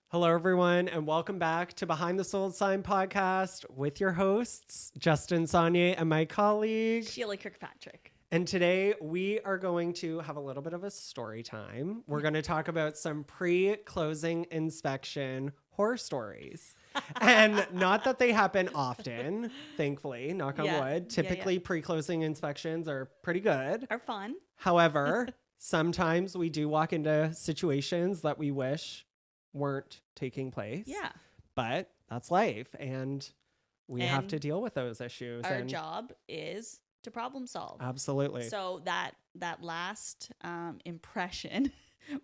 Hello, everyone, and welcome back to Behind the Sold Sign podcast with your hosts, Justin Saunier and my colleague, Sheila Kirkpatrick. And today we are going to have a little bit of a story time. We're going to talk about some pre-closing inspection horror stories. And not that they happen often, thankfully, knock on wood. Typically, pre-closing inspections are pretty good. Are fun. However, sometimes we do walk into situations that we wish weren't taking place. Yeah. But that's life. And we have to deal with those issues. Our job is to problem solve. Absolutely. So that last impression,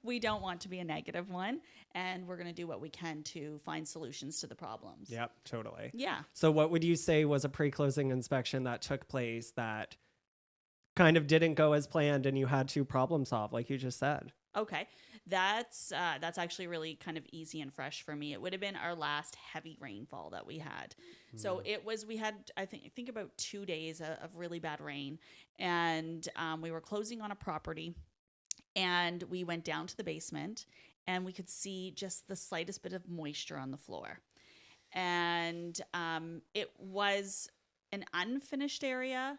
we don't want to be a negative one. And we're going to do what we can to find solutions to the problems. Yep, totally. Yeah. So what would you say was a pre-closing inspection that took place that kind of didn't go as planned and you had to problem solve, like you just said? Okay. That's actually really kind of easy and fresh for me. It would have been our last heavy rainfall that we had. So we had, I think about 2 days of really bad rain, and we were closing on a property, and we went down to the basement, and we could see just the slightest bit of moisture on the floor. And it was an unfinished area,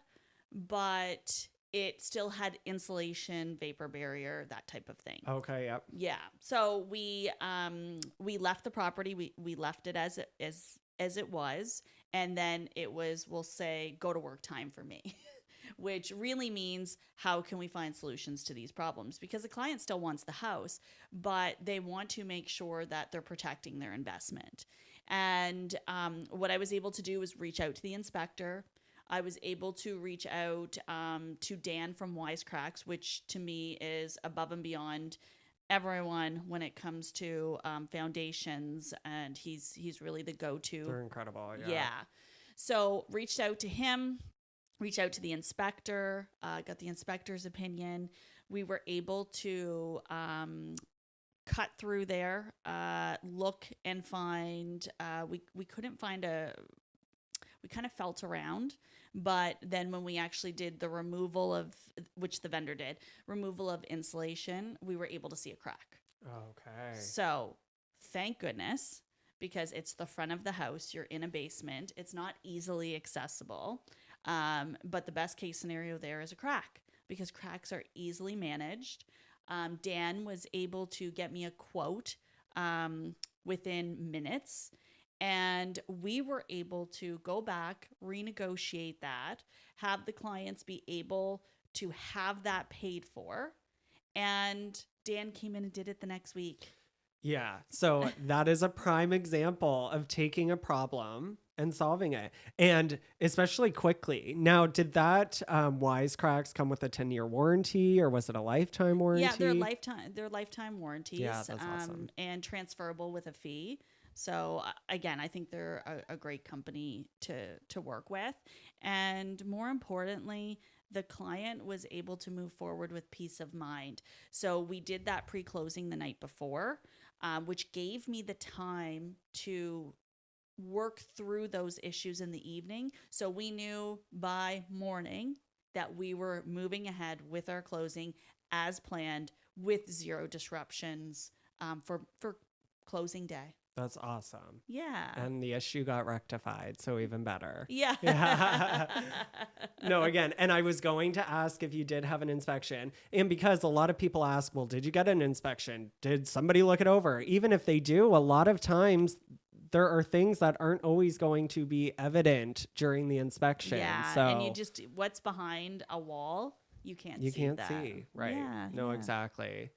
but it still had insulation, vapor barrier, that type of thing. Okay, yep. Yeah. So we left the property. We left it as it was, and then it was, we'll say, go to work time for me, which really means how can we find solutions to these problems? Because the client still wants the house, but they want to make sure that they're protecting their investment. And what I was able to do was reach out to the inspector. I was able to reach out to Dan from Wisecracks, which to me is above and beyond everyone when it comes to foundations, and he's really the go-to. They're incredible. Yeah. So reached out to him, reached out to the inspector, got the inspector's opinion. We were able to cut through there, look and find. We couldn't find we kind of felt around, but then when we actually did the removal of, which the vendor did, removal of insulation, we were able to see a crack. Okay. So thank goodness, because it's the front of the house. You're in a basement. It's not easily accessible. But the best case scenario there is a crack, because cracks are easily managed. Dan was able to get me a quote within minutes. And we were able to go back, renegotiate that, have the clients be able to have that paid for. And Dan came in and did it the next week. Yeah. So that is a prime example of taking a problem and solving it, and especially quickly. Now, did that Wisecracks come with a 10-year warranty, or was it a lifetime warranty? Yeah, they're lifetime warranties. Yeah, that's awesome. And transferable with a fee. So again, I think they're a great company to work with. And more importantly, the client was able to move forward with peace of mind. So we did that pre-closing the night before, which gave me the time to work through those issues in the evening. So we knew by morning that we were moving ahead with our closing as planned, with zero disruptions for closing day. That's awesome. Yeah. And the issue got rectified, so even better. Yeah. No, again, and I was going to ask if you did have an inspection. And because a lot of people ask, well, did you get an inspection? Did somebody look it over? Even if they do, a lot of times there are things that aren't always going to be evident during the inspection. Yeah. So and you just, what's behind a wall, you can't see. Right. Yeah, no, yeah. Exactly.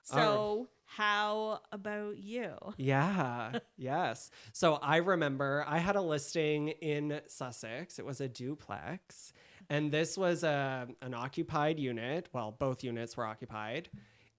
So how about you? Yeah. Yes. So I remember I had a listing in Sussex. It was a duplex. And this was an occupied unit. Well, both units were occupied.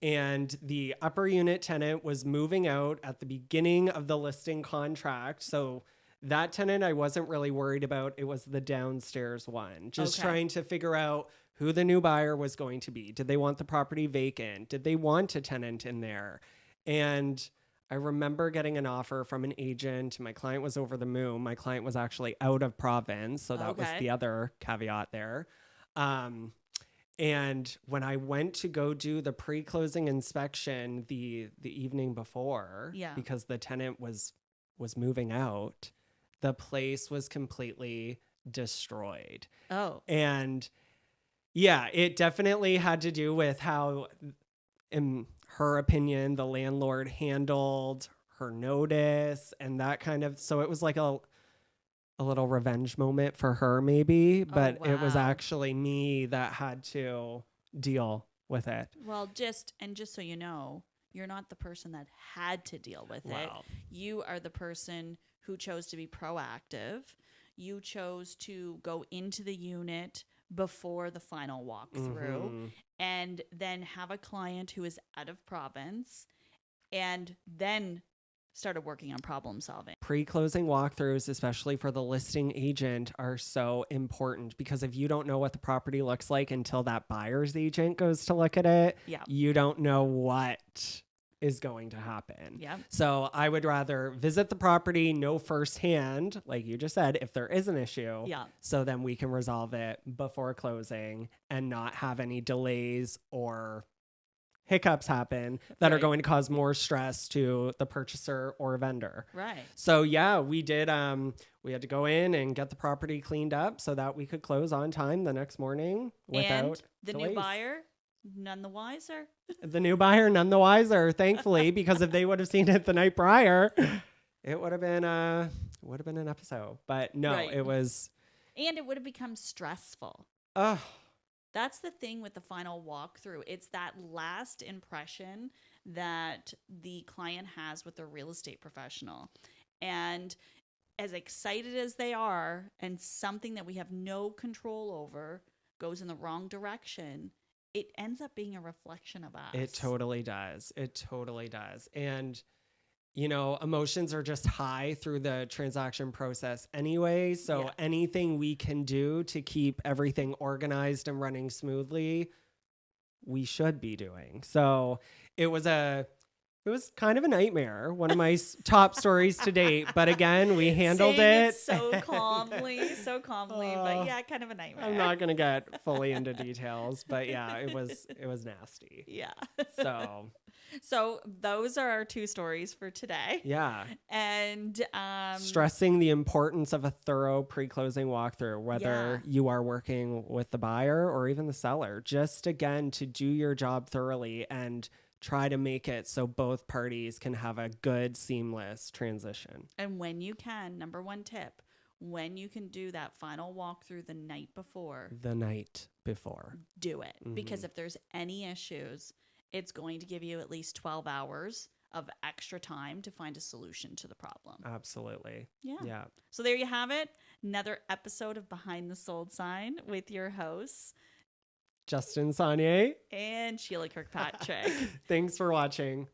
And the upper unit tenant was moving out at the beginning of the listing contract. So that tenant I wasn't really worried about. It was the downstairs one. Just trying to figure out who the new buyer was going to be. Did they want the property vacant? Did they want a tenant in there? And I remember getting an offer from an agent. My client was over the moon. My client was actually out of province. So that was the other caveat there. And when I went to go do the pre-closing inspection the evening before, Yeah. because the tenant was moving out, the place was completely destroyed. Oh. And yeah, it definitely had to do with how, in her opinion, the landlord handled her notice and that kind of, so it was like a little revenge moment for her maybe, but it was wow. actually me that had to deal with it. Well, just so you know, you're not the person that had to deal with it. You are the person who chose to be proactive. You chose to go into the unit before the final walkthrough and then have a client who is out of province and then started working on problem solving. Pre-closing walkthroughs, especially for the listing agent, are so important because if you don't know what the property looks like until that buyer's agent goes to look at it, you don't know what is going to happen. Yeah. So I would rather visit the property, know firsthand, like you just said, if there is an issue, so then we can resolve it before closing and not have any delays or hiccups happen that are going to cause more stress to the purchaser or vendor. Right. So yeah, we did. We had to go in and get the property cleaned up so that we could close on time the next morning without and the delays. New buyer, none the wiser. The new buyer, none the wiser, thankfully, because if they would have seen it the night prior, it would have been an episode. But no, it was, and it would have become stressful. That's the thing with the final walkthrough. It's that last impression that the client has with their real estate professional. And as excited as they are, and something that we have no control over goes in the wrong direction, it ends up being a reflection of us. It totally does. It totally does. And you know, emotions are just high through the transaction process anyway. So anything we can do to keep everything organized and running smoothly, we should be doing. So it was kind of a nightmare. One of my top stories to date. But again, we handled it so calmly, but yeah, kind of a nightmare. I'm not going to get fully into details, but yeah, it was nasty. Yeah. So those are our two stories for today. Yeah. And stressing the importance of a thorough pre-closing walkthrough, whether you are working with the buyer or even the seller, just again, to do your job thoroughly and try to make it so both parties can have a good, seamless transition. And when you can, number one tip, when you can do that final walkthrough the night before, do it. Because if there's any issues, it's going to give you at least 12 hours of extra time to find a solution to the problem. Absolutely. Yeah. So there you have it. Another episode of Behind the Sold Sign with your hosts, Justin Saunier and Sheila Kirkpatrick. Thanks for watching.